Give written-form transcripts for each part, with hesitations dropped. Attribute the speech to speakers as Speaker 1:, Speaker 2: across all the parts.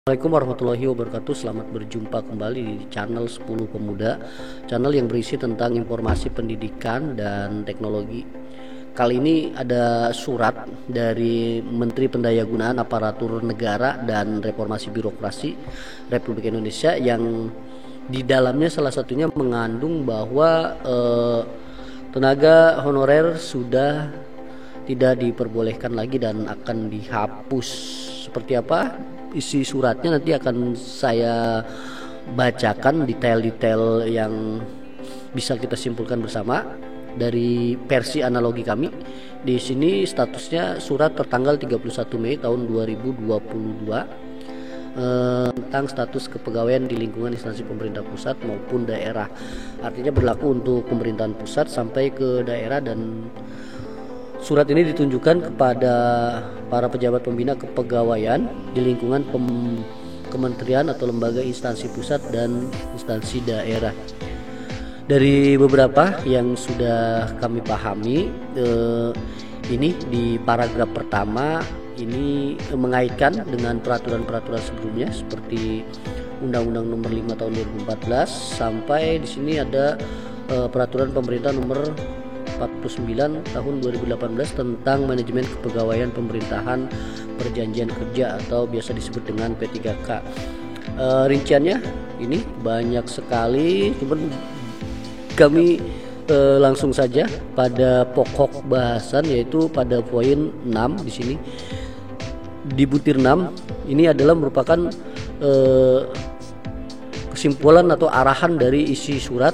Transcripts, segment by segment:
Speaker 1: Assalamualaikum warahmatullahi wabarakatuh. Selamat berjumpa kembali di channel 10 Pemuda, channel yang berisi tentang informasi pendidikan dan teknologi. Kali ini ada surat dari Menteri Pendayagunaan Aparatur Negara dan Reformasi Birokrasi Republik Indonesia yang di dalamnya salah satunya mengandung bahwa tenaga honorer sudah tidak diperbolehkan lagi dan akan dihapus. Seperti apa isi suratnya nanti akan saya bacakan detail-detail yang bisa kita simpulkan bersama dari versi analogi kami. Di sini statusnya surat tertanggal 31 Mei tahun 2022 tentang status kepegawaian di lingkungan instansi pemerintah pusat maupun daerah. Artinya berlaku untuk pemerintahan pusat sampai ke daerah, dan surat ini ditunjukkan kepada para pejabat pembina kepegawaian di lingkungan kementerian atau lembaga instansi pusat dan instansi daerah. Dari beberapa yang sudah kami pahami, ini di paragraf pertama ini mengaitkan dengan peraturan-peraturan sebelumnya seperti Undang-Undang Nomor 5 Tahun 2014 sampai di sini ada peraturan pemerintah Nomor 49 tahun 2018 tentang manajemen kepegawaian pemerintahan perjanjian kerja atau biasa disebut dengan P3K. Rinciannya ini banyak sekali, cuman kami langsung saja pada pokok bahasan, yaitu pada poin 6 di sini. Di butir 6 ini adalah merupakan kesimpulan atau arahan dari isi surat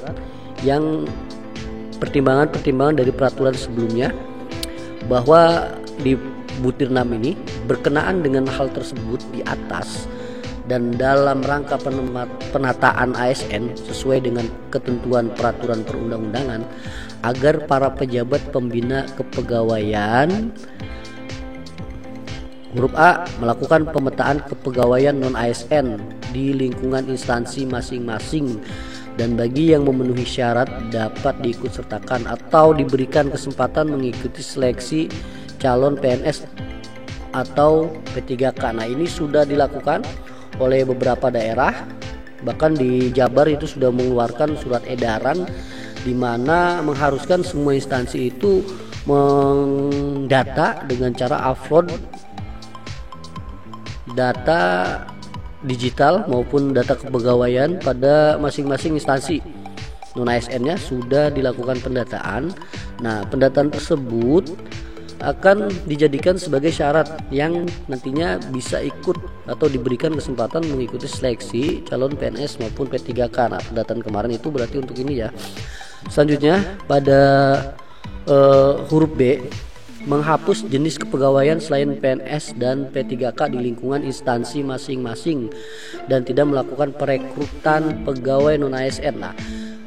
Speaker 1: yang pertimbangan-pertimbangan dari peraturan sebelumnya, bahwa di butir 6 ini berkenaan dengan hal tersebut di atas dan dalam rangka penataan ASN sesuai dengan ketentuan peraturan perundang-undangan, agar para pejabat pembina kepegawaian huruf A melakukan pemetaan kepegawaian non-ASN di lingkungan instansi masing-masing, dan bagi yang memenuhi syarat dapat diikutsertakan atau diberikan kesempatan mengikuti seleksi calon PNS atau P3K. Nah, ini sudah dilakukan oleh beberapa daerah, bahkan di Jabar itu sudah mengeluarkan surat edaran di mana mengharuskan semua instansi itu mendata dengan cara upload data digital maupun data kepegawaian pada masing-masing instansi. Non-ASN-nya sudah dilakukan pendataan. Nah, pendataan tersebut akan dijadikan sebagai syarat yang nantinya bisa ikut atau diberikan kesempatan mengikuti seleksi calon PNS maupun P3K. Nah, pendataan kemarin itu berarti untuk ini ya. Selanjutnya pada huruf B, menghapus jenis kepegawaian selain PNS dan P3K di lingkungan instansi masing-masing dan tidak melakukan perekrutan pegawai non-ASN. Nah,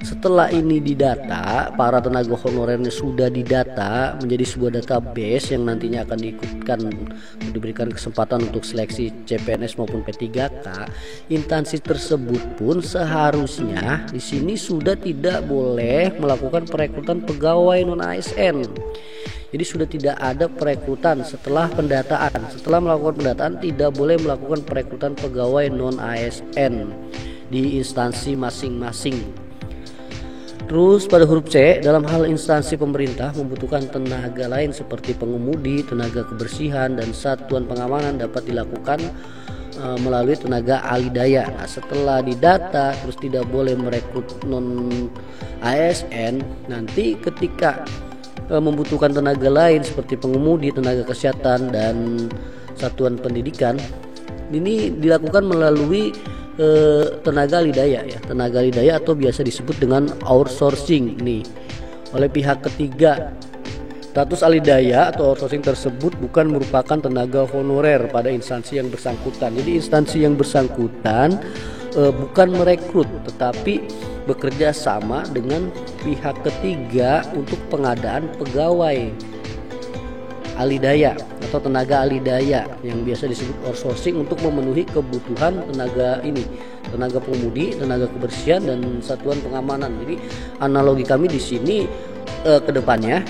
Speaker 1: setelah ini didata, para tenaga honorernya sudah didata menjadi sebuah database yang nantinya akan diikutkan, diberikan kesempatan untuk seleksi CPNS maupun P3K. Instansi tersebut pun seharusnya di sini sudah tidak boleh melakukan perekrutan pegawai non-ASN. Jadi sudah tidak ada perekrutan setelah pendataan. Setelah melakukan pendataan tidak boleh melakukan perekrutan pegawai non-ASN di instansi masing-masing. Terus pada huruf C, dalam hal instansi pemerintah membutuhkan tenaga lain seperti pengemudi, tenaga kebersihan, dan satuan pengamanan dapat dilakukan melalui tenaga ahli daya. Nah, setelah didata terus tidak boleh merekrut non-ASN, nanti ketika membutuhkan tenaga lain seperti pengemudi, tenaga kesehatan, dan satuan pendidikan, ini dilakukan melalui tenaga ahli daya ya, tenaga ahli daya atau biasa disebut dengan outsourcing nih oleh pihak ketiga. Status ahli daya atau outsourcing tersebut bukan merupakan tenaga honorer pada instansi yang bersangkutan. Jadi instansi yang bersangkutan bukan merekrut tetapi bekerja sama dengan pihak ketiga untuk pengadaan pegawai ahli daya atau tenaga ahli daya yang biasa disebut outsourcing untuk memenuhi kebutuhan tenaga ini, tenaga pengemudi, tenaga kebersihan, dan satuan pengamanan. Jadi analogi kami di sini kedepannya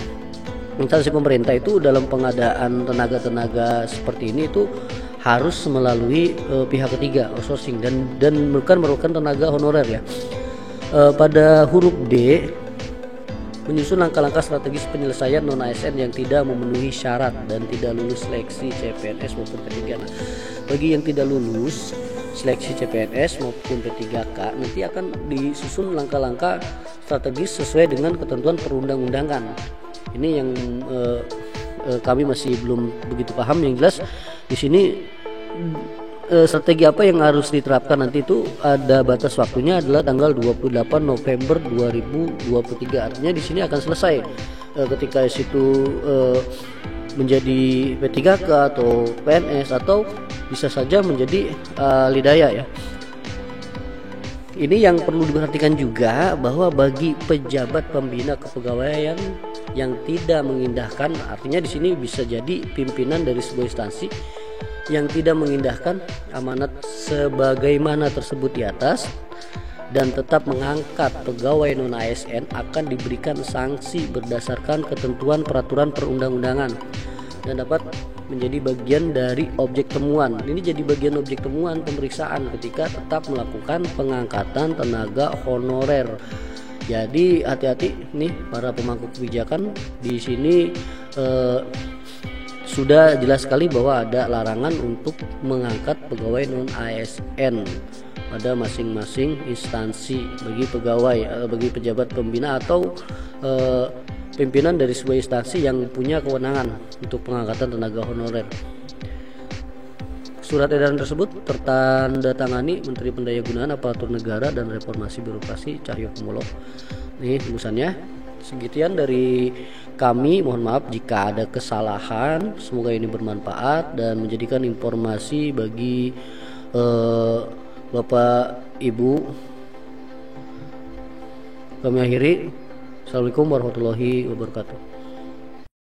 Speaker 1: instansi pemerintah itu dalam pengadaan tenaga-tenaga seperti ini itu harus melalui pihak ketiga outsourcing dan bukan merupakan tenaga honorer ya. Pada huruf D, menyusun langkah-langkah strategis penyelesaian non ASN yang tidak memenuhi syarat dan tidak lulus seleksi CPNS maupun P3. Nah, bagi yang tidak lulus seleksi CPNS maupun P3K nanti akan disusun langkah-langkah strategis sesuai dengan ketentuan perundang-undangan. Ini yang kami masih belum begitu paham. Yang jelas di sini strategi apa yang harus diterapkan nanti itu ada batas waktunya adalah tanggal 28 November 2023. Artinya di sini akan selesai ketika situ menjadi P3K atau PNS atau bisa saja menjadi lidaya ya. Ini yang perlu diperhatikan juga bahwa bagi pejabat pembina kepegawaian yang tidak mengindahkan, artinya di sini bisa jadi pimpinan dari sebuah instansi yang tidak mengindahkan amanat sebagaimana tersebut di atas dan tetap mengangkat pegawai non ASN akan diberikan sanksi berdasarkan ketentuan peraturan perundang-undangan dan dapat menjadi bagian dari objek temuan. Ini jadi bagian objek temuan pemeriksaan ketika tetap melakukan pengangkatan tenaga honorer. Jadi hati-hati nih para pemangku kebijakan, di sini sudah jelas sekali bahwa ada larangan untuk mengangkat pegawai non ASN pada masing-masing instansi bagi pegawai, bagi pejabat pembina atau pimpinan dari sebuah instansi yang punya kewenangan untuk pengangkatan tenaga honorer. Surat edaran tersebut tertandatangani Menteri Pendayagunaan Aparatur Negara dan Reformasi Birokrasi Cahyokumolo. Nih tulisannya. Segitian dari kami, mohon maaf jika ada kesalahan. Semoga ini bermanfaat dan menjadikan informasi bagi Bapak Ibu. Kami akhiri. Assalamualaikum warahmatullahi wabarakatuh.